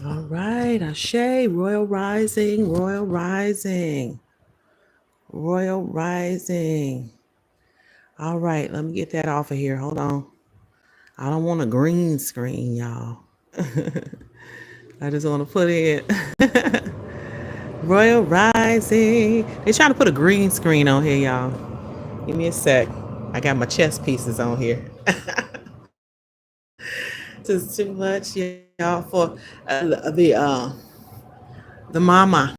All right, Ashe, Royal Rising, Royal Rising, Royal Rising. All right, let me get that off of here. Hold on. I don't want a green screen, y'all. I just want to put in Royal Rising. They're trying to put a green screen on here, y'all. Give me a sec. I got my chess pieces on here. This is too much, y'all, for the mama.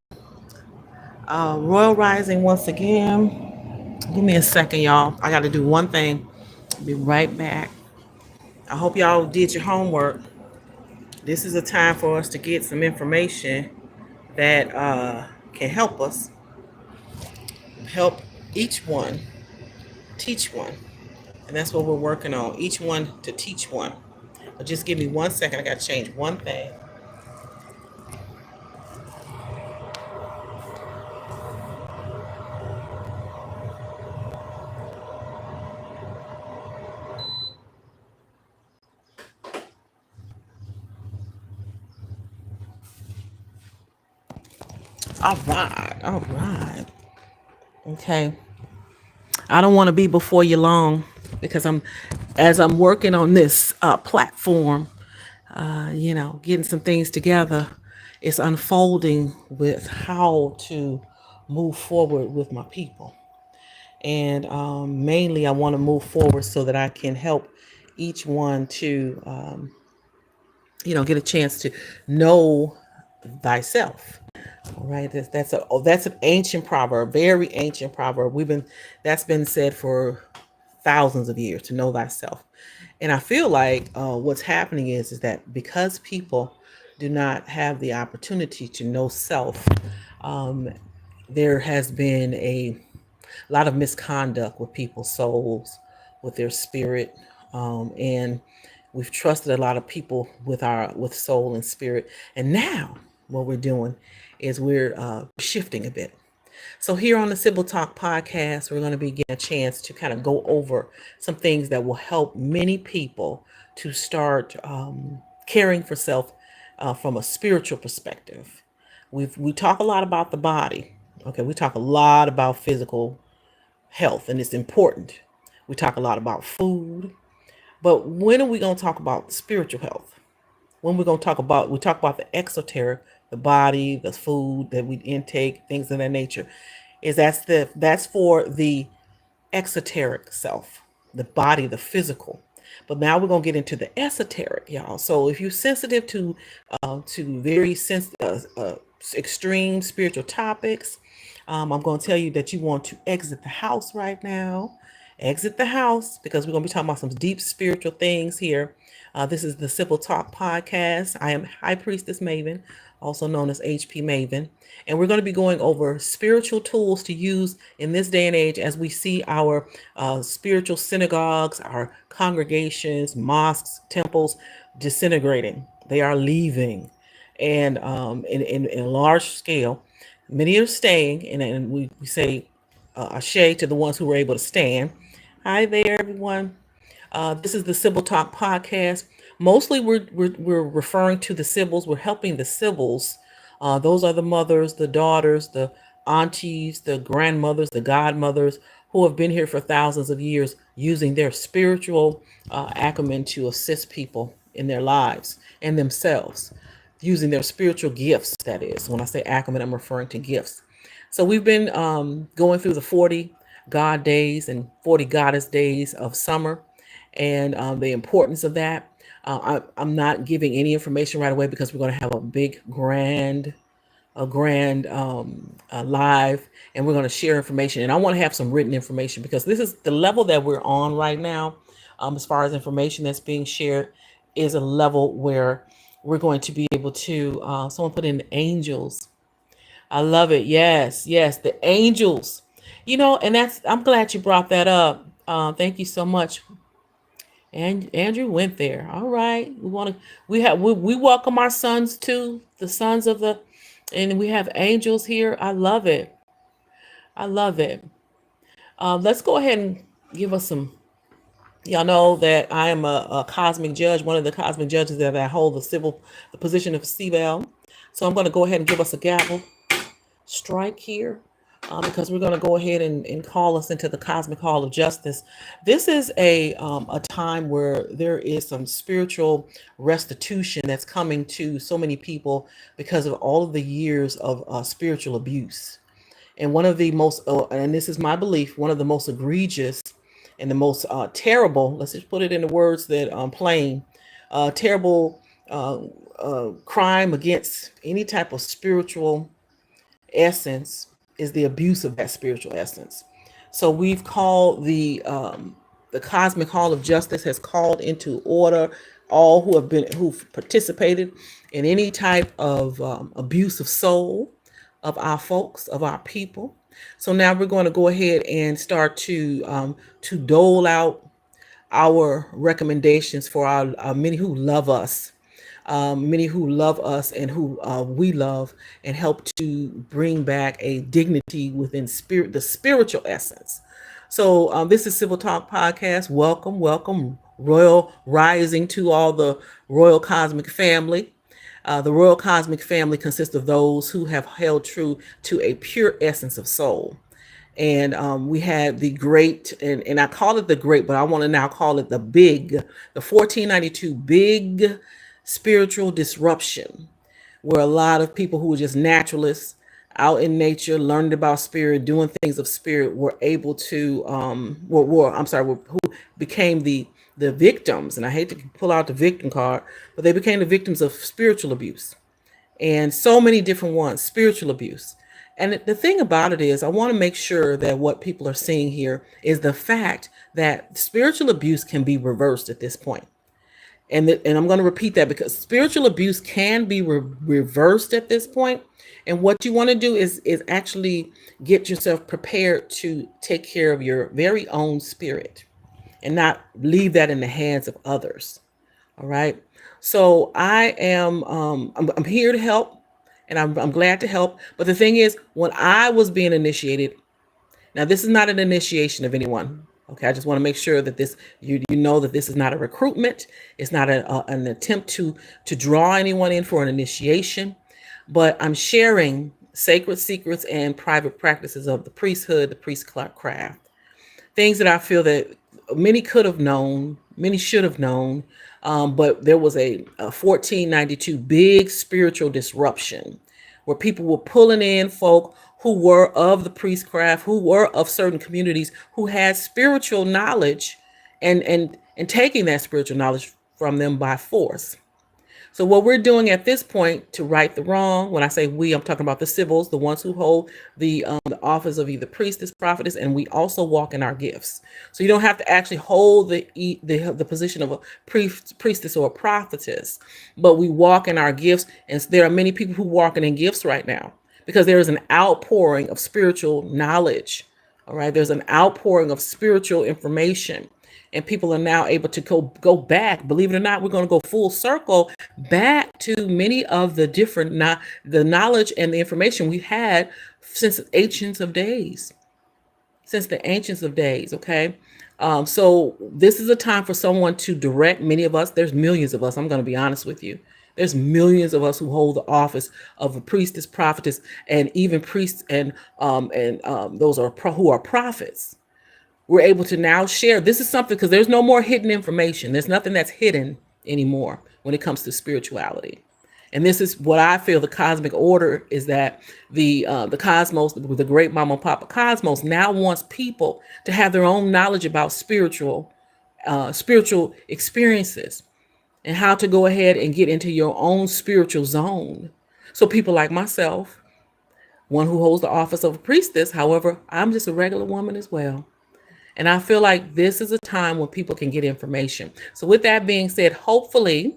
Royal Rising once again. Give me a second, y'all. I got to do one thing. Be right back. I hope y'all did your homework. This is a time for us to get some information that can help us, help each one, teach one. And that's what we're working on, each one to teach one. But just give me 1 second. I got to change one thing. All right. All right. Okay. I don't want to be before you long because as I'm working on this platform, getting some things together, it's unfolding with how to move forward with my people. And mainly, I want to move forward so that I can help each one to, get a chance to know thyself. All right, that's an ancient proverb, very ancient proverb. That's been said for thousands of years, to know thyself. And I feel like what's happening is that because people do not have the opportunity to know self, um, there has been a lot of misconduct with people's souls, with their spirit, and we've trusted a lot of people with soul and spirit. And now what we're doing is we're shifting a bit. So here on the Sibyl Talk podcast, we're going to be getting a chance to kind of go over some things that will help many people to start caring for self from a spiritual perspective. We talk a lot about the body. Okay, we talk a lot about physical health, and it's important. We talk a lot about food, but when are we going to talk about spiritual health? When we're going to we talk about the exoteric, the body, the food that we intake, things of that nature. That's for the exoteric self, the body, the physical. But now we're gonna get into the esoteric, y'all. So if you're sensitive to very extreme spiritual topics, I'm gonna tell you that you want to exit the house right now. Exit the house because we're gonna be talking about some deep spiritual things here. This is the Sibyl Talk podcast. I am High Priestess Maven, also known as HPMaven. And we're going to be going over spiritual tools to use in this day and age as we see our spiritual synagogues, our congregations, mosques, temples disintegrating. They are leaving. And in a large scale, many are staying. And we say ashe to the ones who were able to stand. Hi there, everyone. This is the Sibyl Talk podcast. Mostly, we're referring to the Sibyls. We're helping the Sibyls. Those are the mothers, the daughters, the aunties, the grandmothers, the godmothers who have been here for thousands of years, using their spiritual acumen to assist people in their lives and themselves, using their spiritual gifts. That is, when I say acumen, I'm referring to gifts. So we've been going through the 40 God days and 40 goddess days of summer, and the importance of that. I'm not giving any information right away because we're going to have a grand live, and we're going to share information. And I want to have some written information because this is the level that we're on right now. As far as information that's being shared, is a level where we're going to be able to. Someone put in angels. I love it. Yes, yes, the angels. And I'm glad you brought that up. Thank you so much. And Andrew went there. All right. We welcome our sons too, the sons of the, and we have angels here. I love it. I love it. Let's go ahead and give us some. Y'all know that I am a cosmic judge, one of the cosmic judges that I hold the position of Sibyl. So I'm going to go ahead and give us a gavel strike here, because we're going to go ahead and call us into the cosmic hall of justice. This is a time where there is some spiritual restitution that's coming to so many people because of all of the years of spiritual abuse. And one of the most, and this is my belief, one of the most egregious and the most terrible, let's just put it in the words that plain, terrible crime against any type of spiritual essence is the abuse of that spiritual essence. So we've called the cosmic hall of justice has called into order all who've participated in any type of abuse of soul of our folks, of our people. So now we're going to go ahead and start to dole out our recommendations for our many who love us, many who love us and who we love, and help to bring back a dignity within spirit, the spiritual essence. So this is Civil Talk Podcast. Welcome, welcome, Royal Rising to all the Royal Cosmic Family. The Royal Cosmic Family consists of those who have held true to a pure essence of soul. And we had the great, and I call it the great, but I want to now call it the big, the 1492 big spiritual disruption, where a lot of people who were just naturalists out in nature, learned about spirit, doing things of spirit, were able to, who became the victims. And I hate to pull out the victim card, but they became the victims of spiritual abuse, and so many different ones, spiritual abuse. And the thing about it is, I want to make sure that what people are seeing here is the fact that spiritual abuse can be reversed at this point. And I'm going to repeat that because spiritual abuse can be reversed at this point. And what you want to do is actually get yourself prepared to take care of your very own spirit and not leave that in the hands of others. All right. So I'm here to help, and I'm glad to help. But the thing is, when I was being initiated, now this is not an initiation of anyone. Okay, I just want to make sure that you know that this is not a recruitment. It's not an attempt to draw anyone in for an initiation, but I'm sharing sacred secrets and private practices of the priesthood, the priestcraft, things that I feel that many could have known, many should have known, but there was a 1492 big spiritual disruption where people were pulling in folk who were of the priestcraft, who were of certain communities, who had spiritual knowledge, and taking that spiritual knowledge from them by force. So what we're doing at this point to right the wrong, when I say we, I'm talking about the Sibyls, the ones who hold the office of either priestess, prophetess, and we also walk in our gifts. So you don't have to actually hold the position of a priestess or a prophetess, but we walk in our gifts, and there are many people who walking in gifts right now because there is an outpouring of spiritual knowledge. All right, there's an outpouring of spiritual information. And people are now able to go back. Believe it or not, we're going to go full circle back to many of the different the knowledge and the information we had since the ancients of days. Since the ancients of days, okay? So this is a time for someone to direct many of us. There's millions of us. I'm going to be honest with you. There's millions of us who hold the office of a priestess, prophetess, and even priests, and those who are prophets. We're able to now share. This is something because there's no more hidden information. There's nothing that's hidden anymore when it comes to spirituality. And this is what I feel the cosmic order is, that the cosmos, with the great mama and papa cosmos, now wants people to have their own knowledge about spiritual experiences and how to go ahead and get into your own spiritual zone. So people like myself, one who holds the office of a priestess, however, I'm just a regular woman as well. And I feel like this is a time when people can get information. So with that being said, hopefully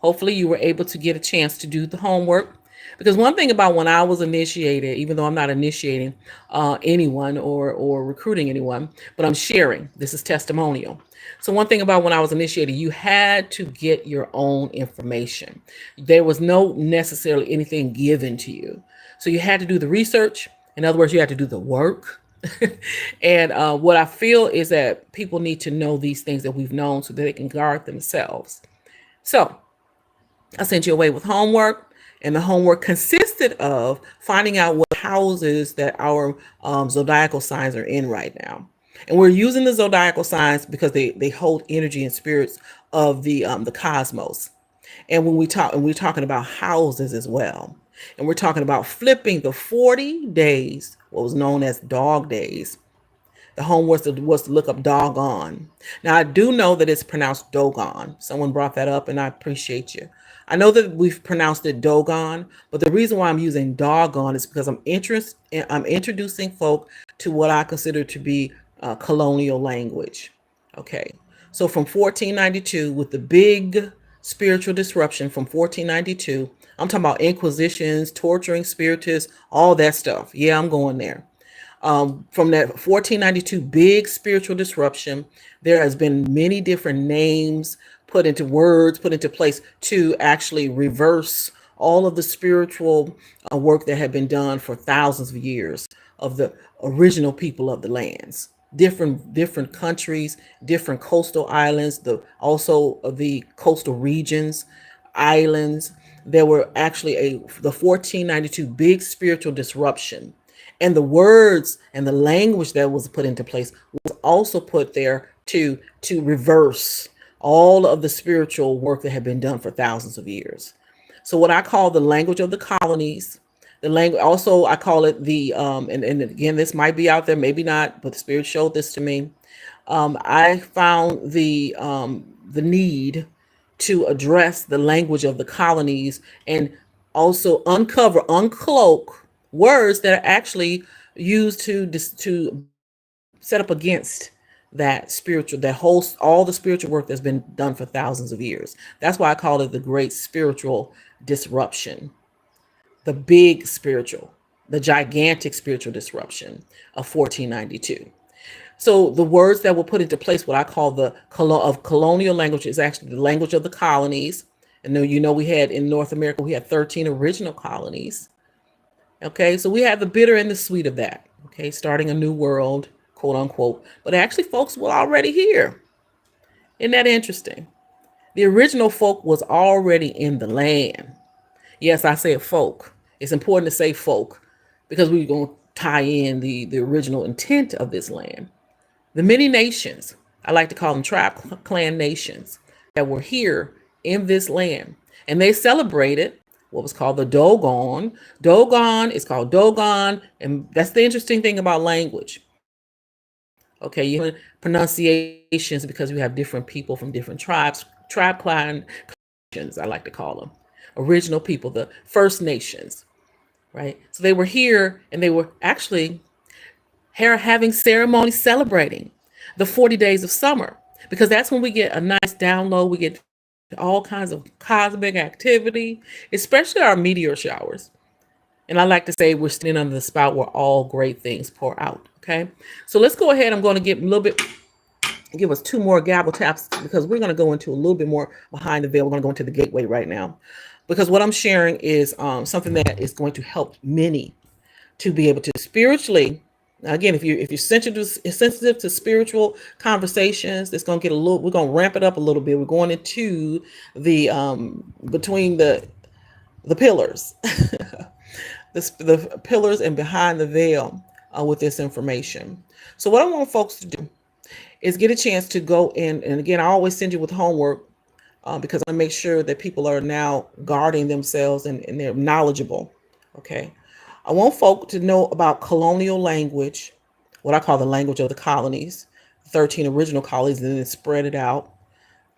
you were able to get a chance to do the homework. Because one thing about when I was initiated, even though I'm not initiating anyone or recruiting anyone, but I'm sharing, this is testimonial. So one thing about when I was initiated, you had to get your own information. There was no necessarily anything given to you. So you had to do the research. In other words, you had to do the work. And what I feel is that people need to know these things that we've known so that they can guard themselves. So I sent you away with homework, and the homework consisted of finding out what houses that our zodiacal signs are in right now. And we're using the zodiacal signs because they hold energy and spirits of the cosmos. And when we talk, and we're talking about houses as well. And we're talking about flipping the 40 days, what was known as dog days. The home was to look up Dogon. Now, I do know that it's pronounced Dogon. Someone brought that up, and I appreciate you. I know that we've pronounced it Dogon, but the reason why I'm using Dogon is because I'm introducing folk to what I consider to be colonial language. Okay, so from 1492, with the big spiritual disruption from 1492, I'm talking about inquisitions, torturing spiritists, all that stuff. Yeah, I'm going there. From that 1492 big spiritual disruption, there has been many different names put into words, put into place to actually reverse all of the spiritual work that had been done for thousands of years of the original people of the lands. Different countries, different coastal islands, the also of the coastal regions, islands. There were actually the 1492 big spiritual disruption, and the words and the language that was put into place was also put there to reverse all of the spiritual work that had been done for thousands of years. So what I call the language of the colonies, the language also I call it the and again, this might be out there, maybe not, but the spirit showed this to me. I found the need to address the language of the colonies and also uncloak words that are actually used to set up against that spiritual, that whole, all the spiritual work that's been done for thousands of years. That's why I call it the great spiritual disruption, the big spiritual, the gigantic spiritual disruption of 1492. So the words that were put into place, what I call the of colonial language, is actually the language of the colonies. And then, we had in North America, we had 13 original colonies. Okay, so we have the bitter and the sweet of that. Okay, starting a new world, quote unquote. But actually, folks were already here. Isn't that interesting? The original folk was already in the land. Yes, I said folk. It's important to say folk because we're going to tie in the original intent of this land. The many nations, I like to call them tribe clan nations, that were here in this land. And they celebrated what was called the Dogon. Dogon is called Dogon. And that's the interesting thing about language. Okay, you have pronunciations because we have different people from different tribes, tribe clan nations, I like to call them. Original people, the First Nations, right? So they were here and they were actually having ceremonies celebrating the 40 days of summer, because that's when we get a nice download. We get all kinds of cosmic activity, especially our meteor showers. And I like to say we're standing under the spout where all great things pour out. Okay, so let's go ahead. I'm going to get a little bit, give us two more gavel taps because we're going to go into a little bit more behind the veil. We're going to go into the gateway right now because what I'm sharing is something that is going to help many to be able to spiritually. Now, again, if you're sensitive to spiritual conversations, it's going to get a little. We're going to ramp it up a little bit. We're going into the between the pillars, the pillars and behind the veil with this information. So, what I want folks to do is get a chance to go in, and again, I always send you with homework because I want to make sure that people are now guarding themselves and they're knowledgeable. Okay. I want folk to know about colonial language, what I call the language of the colonies, 13 original colonies, and then spread it out.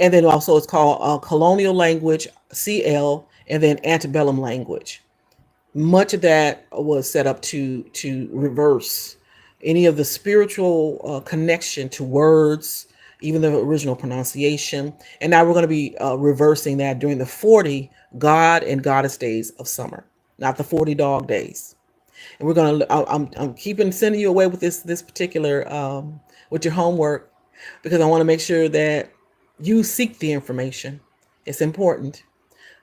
And then also it's called colonial language, CL, and then antebellum language. Much of that was set up to reverse any of the spiritual connection to words, even the original pronunciation. And now we're going to be reversing that during the 40 God and Goddess days of summer, not the 40 dog days. And we're going to, I'm sending you away with this particular, with your homework, because I want to make sure that you seek the information. It's important.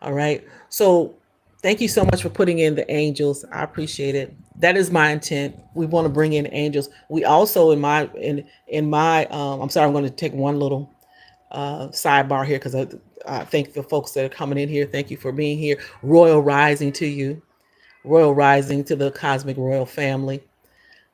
All right. So Thank you so much for putting in the angels. I appreciate it. That is my intent. We want to bring in angels. We also in my I'm sorry, I'm going to take one little sidebar here because I thank the folks that are coming in here. Thank you for being here. Royal rising to you. Royal rising to the cosmic royal family.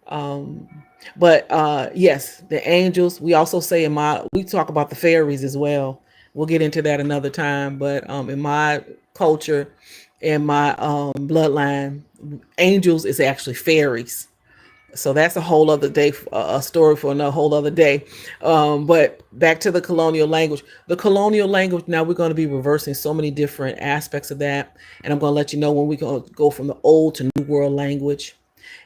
But yes, the angels. We also say we talk about the fairies as well. We'll get into that another time. But in my culture, in my bloodline, angels is actually fairies. So that's a whole other day, a story for a whole other day. But back to the colonial language. The colonial language, now we're going to be reversing so many different aspects of that. And I'm going to let you know when we're going to go from the old to new world language.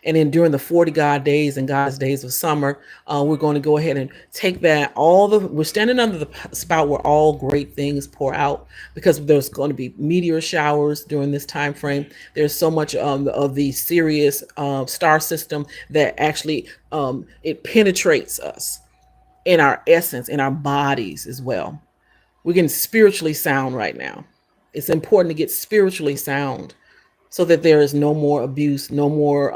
And then during the 40 God days and God's days of summer, we're going to go ahead and take that. We're standing under the spout where all great things pour out, because there's going to be meteor showers during this time frame. There's so much of the Sirius star system that actually it penetrates us in our essence, in our bodies as well. We're getting spiritually sound right now. It's important to get spiritually sound so that there is no more abuse, no more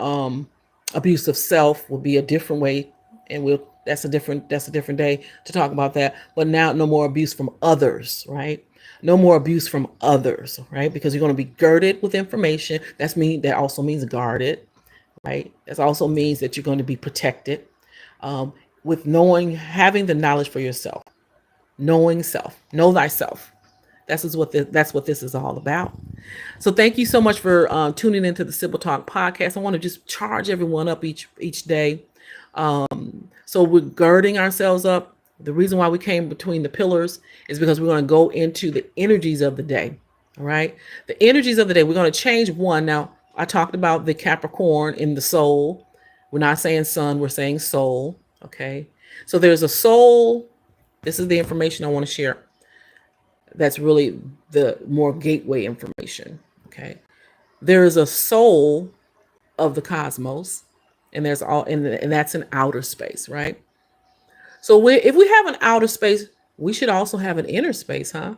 abuse of self. Will be a different way, and that's a different day to talk about that. But now, no more abuse from others, right? No more abuse from others, right? Because you're going to be girded with information. That also means guarded, right? That also means that you're going to be protected with having the knowledge for yourself, knowing self, know thyself. That's what this is all about. So thank you so much for tuning into the Sibyl Talk podcast. I want to just charge everyone up each day. So we're girding ourselves up. The reason why we came between the pillars is because we're going to go into the energies of the day. All right. The energies of the day. We're going to change one. Now, I talked about the Capricorn in the soul. We're not saying sun. We're saying soul. Okay. So there's a soul. This is the information I want to share. That's really the more gateway information. Okay. There is a soul of the cosmos, and and that's an outer space, right? So if we have an outer space, we should also have an inner space, huh?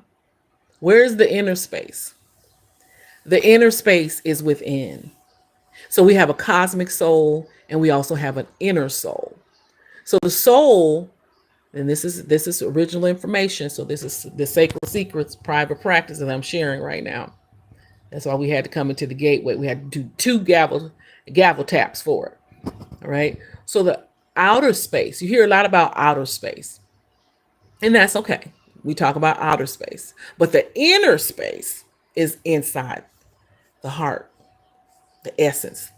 Where is the inner space? The inner space is within. So we have a cosmic soul, and we also have an inner soul. So the soul, and this is original information. So this is the sacred secrets, private practice that I'm sharing right now. That's why we had to come into the gateway. We had to do 2 gavel taps for it. All right. So the outer space, you hear a lot about outer space, and that's okay. We talk about outer space, but the inner space is inside the heart, the essence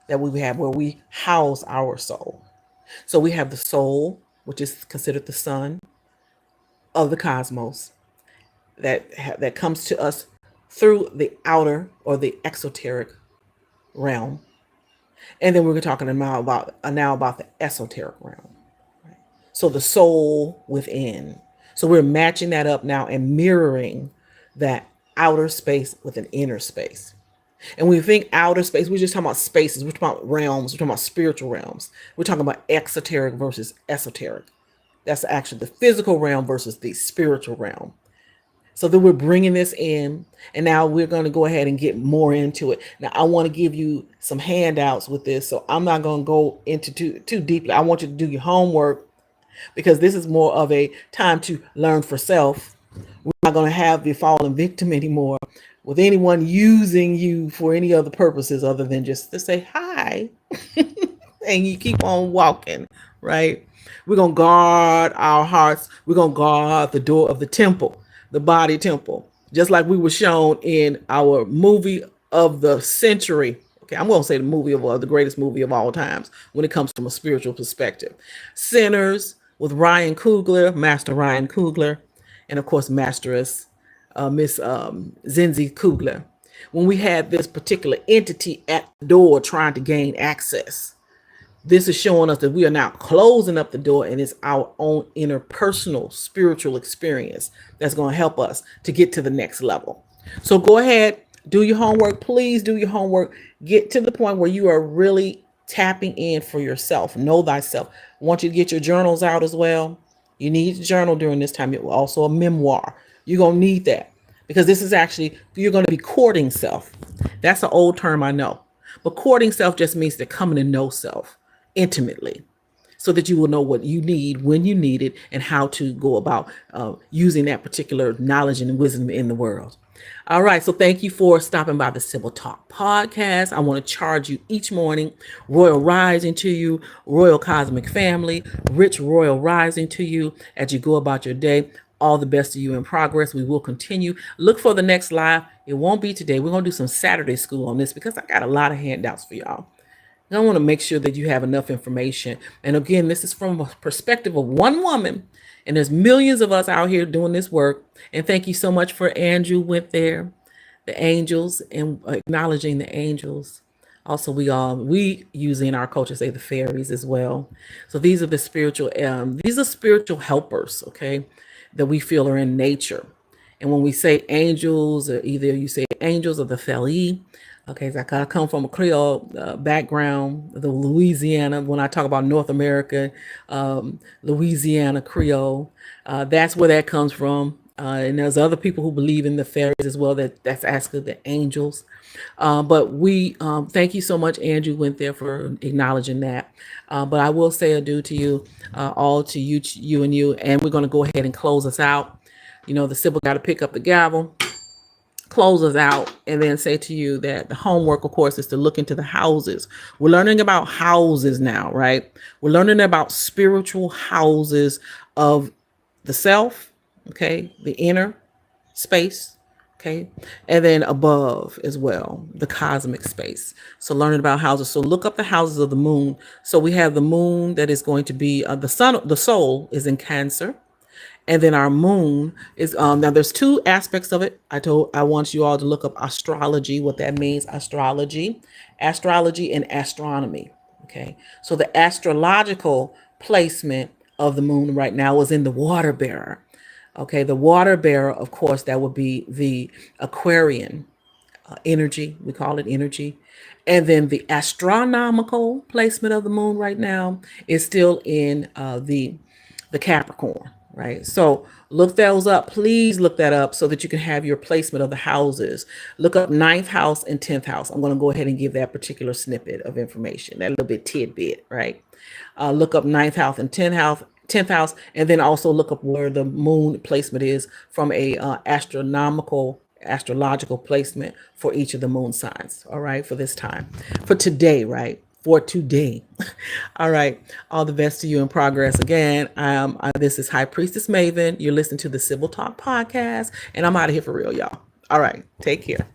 that we have, where we house our soul. So we have the soul, which is considered the sun of the cosmos, that comes to us through the outer or the exoteric realm. And then we're talking now about the esoteric realm. Right? So the soul within. So we're matching that up now and mirroring that outer space with an inner space. And when we think outer space, we're just talking about spaces. We're talking about realms. We're talking about spiritual realms. We're talking about exoteric versus esoteric. That's actually the physical realm versus the spiritual realm. So then we're bringing this in, and now we're going to go ahead and get more into it. Now, I want to give you some handouts with this, so I'm not going to go into too deeply. I want you to do your homework, because this is more of a time to learn for self. We're not going to have the fallen victim anymore with anyone using you for any other purposes other than just to say hi and you keep on walking, right? We're going to guard our hearts. We're going to guard the door of the temple, the body temple, just like we were shown in our movie of the century. Okay, I'm going to say the greatest movie of all times when it comes from a spiritual perspective. Sinners with Ryan Coogler, Master Ryan Coogler, and of course, Masteress Miss Zinzi Coogler. When we had this particular entity at the door trying to gain access, this is showing us that we are now closing up the door, and it's our own interpersonal spiritual experience that's going to help us to get to the next level. So go ahead, do your homework. Please do your homework. Get to the point where you are really tapping in for yourself. Know thyself. I want you to get your journals out as well. You need to journal during this time. Also a memoir. You're going to need that. because this is actually, you're going to be courting self. That's an old term, I know. But courting self just means to coming to know self intimately, so that you will know what you need, when you need it, and how to go about using that particular knowledge and wisdom in the world. All right, so thank you for stopping by the Sibyl Talk podcast. I want to charge you each morning. Royal rising to you, royal cosmic family, rich royal rising to you as you go about your day. All the best to you in progress. We will continue. Look for the next live. It won't be today. We're going to do some Saturday school on this because I got a lot of handouts for y'all. I want to make sure that you have enough information. And again, this is from a perspective of one woman. And there's millions of us out here doing this work. And thank you so much for Andrew went there, the angels, and acknowledging the angels. Also, we use in our culture say the fairies as well. So these are the spiritual, these are spiritual helpers, okay, that we feel are in nature. And when we say angels, or either you say angels or the Feli, okay, so I come from a Creole background, the Louisiana. When I talk about North America, Louisiana Creole, that's where that comes from. And there's other people who believe in the fairies as well. That's actually the angels. But we thank you so much, Andrew went there, for acknowledging that. But I will say adieu to you, all to you and you. And we're going to go ahead and close us out. You know, the Sibyl got to pick up the gavel, close us out, and then say to you that the homework, of course, is to look into the houses. We're learning about houses now, right? We're learning about spiritual houses of the self, okay, the inner space, okay, and then above as well, the cosmic space. So learning about houses. So look up the houses of the moon. So we have the moon that is going to be the sun, the soul is in Cancer. And then our moon is, now there's two aspects of it. I want you all to look up astrology, what that means, astrology and astronomy. Okay. So the astrological placement of the moon right now is in the water bearer. Okay. The water bearer, of course, that would be the Aquarian energy. We call it energy. And then the astronomical placement of the moon right now is still in the Capricorn. Right. So look those up. Please look that up so that you can have your placement of the houses. Look up 9th house and 10th house. I'm going to go ahead and give that particular snippet of information, that little bit tidbit. Right. Look up 9th house and 10th house, and then also look up where the moon placement is from a astrological placement for each of the moon signs. All right. For this time, for today. Right. For today. All right. All the best to you in progress. Again, this is High Priestess Maven. You're listening to the Sibyl Talk podcast, and I'm out of here for real, y'all. All right. Take care.